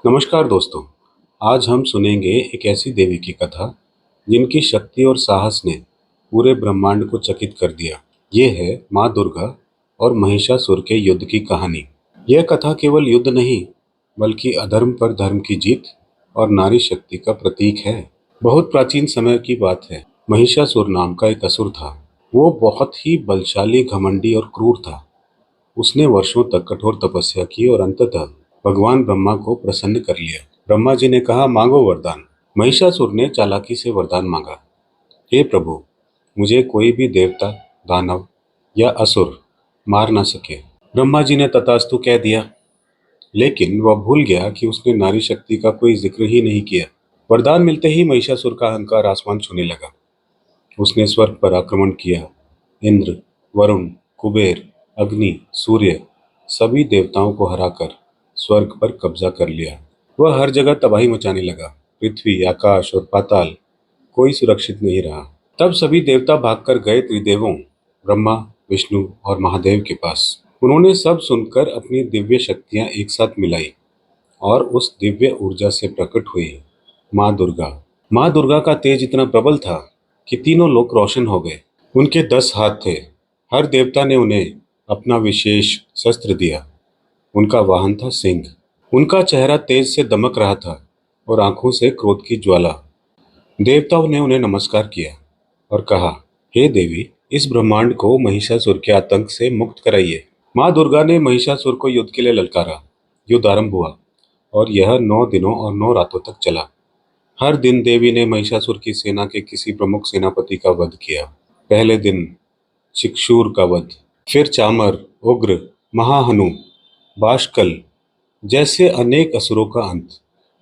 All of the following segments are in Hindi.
नमस्कार दोस्तों। आज हम सुनेंगे एक ऐसी देवी की कथा जिनकी शक्ति और साहस ने पूरे ब्रह्मांड को चकित कर दिया। ये है माँ दुर्गा और महिषासुर के युद्ध की कहानी। यह कथा केवल युद्ध नहीं बल्कि अधर्म पर धर्म की जीत और नारी शक्ति का प्रतीक है। बहुत प्राचीन समय की बात है। महिषासुर नाम का एक असुर था। वो बहुत ही बलशाली, घमंडी और क्रूर था। उसने वर्षों तक कठोर तपस्या की और अंततः भगवान ब्रह्मा को प्रसन्न कर लिया। ब्रह्मा जी ने कहा, मांगो वरदान। महिषासुर ने चालाकी से वरदान मांगा, हे प्रभु, मुझे कोई भी देवता, दानव या असुर मार ना सके। ब्रह्मा जी ने तथास्तु कह दिया, लेकिन वह भूल गया कि उसने नारी शक्ति का कोई जिक्र ही नहीं किया। वरदान मिलते ही महिषासुर का अहंकार आसमान छूने लगा। उसने स्वर्ग पर आक्रमण किया। इंद्र, वरुण, कुबेर, अग्नि, सूर्य, सभी देवताओं को हराकर स्वर्ग पर कब्जा कर लिया। वह हर जगह तबाही मचाने लगा। पृथ्वी, आकाश और पाताल, कोई सुरक्षित नहीं रहा। तब सभी देवता भागकर गए त्रिदेवों ब्रह्मा, विष्णु और महादेव के पास। उन्होंने सब सुनकर अपनी दिव्य शक्तियां एक साथ मिलाई और उस दिव्य ऊर्जा से प्रकट हुई माँ दुर्गा। माँ दुर्गा का तेज इतना प्रबल था कि तीनों लोक रोशन हो गए। उनके 10 हाथ थे। हर देवता ने उन्हें अपना विशेष शस्त्र दिया। उनका वाहन था सिंह। उनका चेहरा तेज से दमक रहा था और आंखों से क्रोध की ज्वाला। देवताओं ने उन्हें नमस्कार किया और कहा, हे देवी, इस ब्रह्मांड को महिषासुर के आतंक से मुक्त कराइए। माँ दुर्गा ने महिषासुर को युद्ध के लिए ललकारा। युद्ध आरंभ हुआ और यह 9 दिनों और 9 रातों तक चला। हर दिन देवी ने महिषासुर की सेना के किसी प्रमुख सेनापति का वध किया। पहले दिन शिक्षूर का वध, फिर चामर, उग्र, महाहनु, बाष्कल जैसे अनेक असुरों का अंत।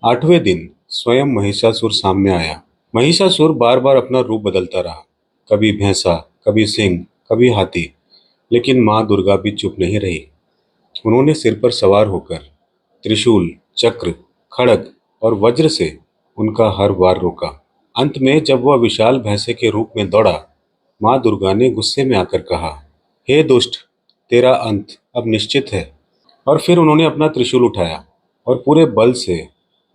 8वें दिन स्वयं महिषासुर सामने आया। महिषासुर बार बार अपना रूप बदलता रहा, कभी भैंसा, कभी सिंह, कभी हाथी, लेकिन माँ दुर्गा भी चुप नहीं रही। उन्होंने सिर पर सवार होकर त्रिशूल, चक्र, खड्ग और वज्र से उनका हर वार रोका। अंत में जब वह विशाल भैंसे के रूप में दौड़ा, माँ दुर्गा ने गुस्से में आकर कहा, हे दुष्ट, तेरा अंत अब निश्चित है। और फिर उन्होंने अपना त्रिशूल उठाया और पूरे बल से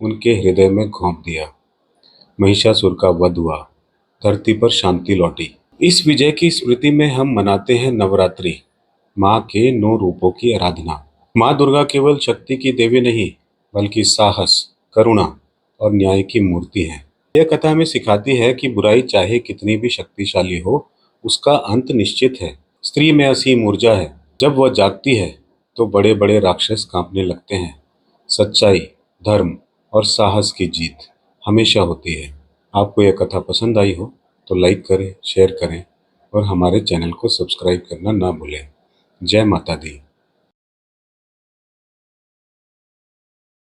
उनके हृदय में घोंप दिया। महिषासुर का वध हुआ। धरती पर शांति लौटी। इस विजय की स्मृति में हम मनाते हैं नवरात्रि, माँ के 9 रूपों की आराधना। माँ दुर्गा केवल शक्ति की देवी नहीं बल्कि साहस, करुणा और न्याय की मूर्ति है। यह कथा हमें सिखाती है कि बुराई चाहे कितनी भी शक्तिशाली हो, उसका अंत निश्चित है। स्त्री में असीम ऊर्जा है। जब वह जागती है तो बड़े बड़े राक्षस कांपने लगते हैं। सच्चाई, धर्म और साहस की जीत हमेशा होती है। आपको यह कथा पसंद आई हो तो लाइक करें, शेयर करें और हमारे चैनल को सब्सक्राइब करना ना भूलें। जय माता दी।